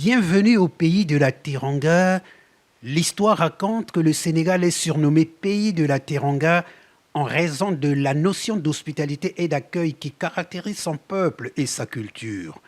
Bienvenue au pays de la Teranga. L'histoire raconte que le Sénégal est surnommé pays de la Teranga en raison de la notion d'hospitalité et d'accueil qui caractérise son peuple et sa culture.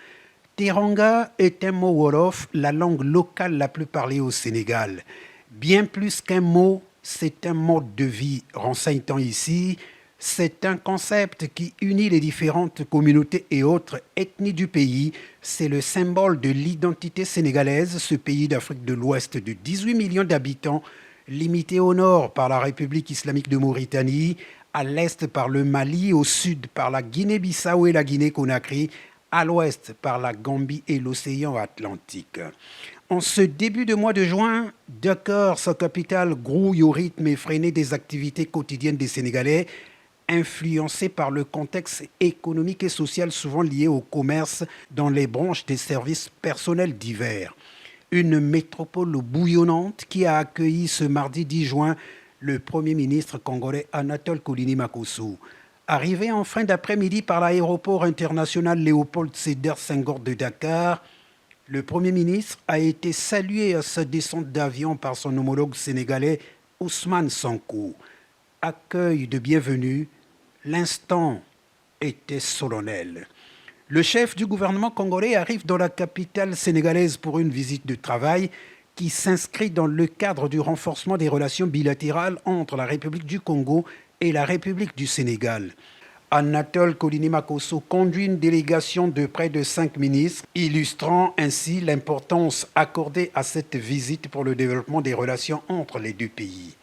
Teranga est un mot wolof, la langue locale la plus parlée au Sénégal. Bien plus qu'un mot, c'est un mode de vie, renseigne-t-on ici. C'est un concept qui unit les différentes communautés et autres ethnies du pays. C'est le symbole de l'identité sénégalaise, ce pays d'Afrique de l'Ouest de 18 millions d'habitants, limité au nord par la République islamique de Mauritanie, à l'est par le Mali, au sud par la Guinée-Bissau et la Guinée-Conakry, à l'ouest par la Gambie et l'océan Atlantique. En ce début de mois de juin, Dakar, sa capitale, grouille au rythme effréné des activités quotidiennes des Sénégalais, influencé par le contexte économique et social souvent lié au commerce dans les branches des services personnels divers. Une métropole bouillonnante qui a accueilli ce mardi 10 juin le Premier ministre congolais Anatole Koulini Makosso. Arrivé en fin d'après-midi par l'aéroport international Léopold Sédar Senghor de Dakar, le Premier ministre a été salué à sa descente d'avion par son homologue sénégalais Ousmane Sonko. Accueil de bienvenue. L'instant était solennel. Le chef du gouvernement congolais arrive dans la capitale sénégalaise pour une visite de travail qui s'inscrit dans le cadre du renforcement des relations bilatérales entre la République du Congo et la République du Sénégal. Anatole Koulini Makosso conduit une délégation de près de 5 ministres, illustrant ainsi l'importance accordée à cette visite pour le développement des relations entre les deux pays.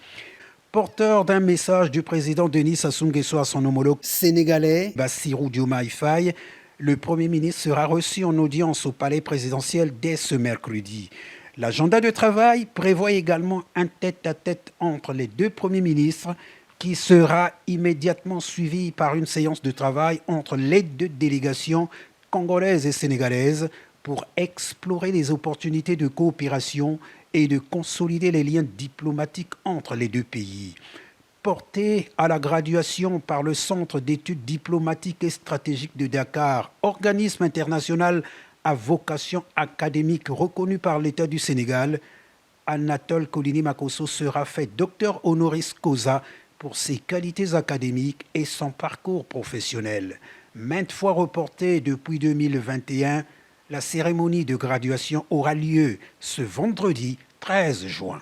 Porteur d'un message du président Denis Sassou Nguesso à son homologue sénégalais Bassirou Diomaye Faye, le Premier ministre sera reçu en audience au palais présidentiel dès ce mercredi. L'agenda de travail prévoit également un tête-à-tête entre les deux premiers ministres qui sera immédiatement suivi par une séance de travail entre les deux délégations congolaises et sénégalaises pour explorer les opportunités de coopération et de consolider les liens diplomatiques entre les deux pays. Porté à la graduation par le Centre d'études diplomatiques et stratégiques de Dakar, organisme international à vocation académique reconnu par l'État du Sénégal, Anatole Koulini Makosso sera fait docteur honoris causa pour ses qualités académiques et son parcours professionnel. Maintes fois reportée depuis 2021, la cérémonie de graduation aura lieu ce vendredi 13 juin.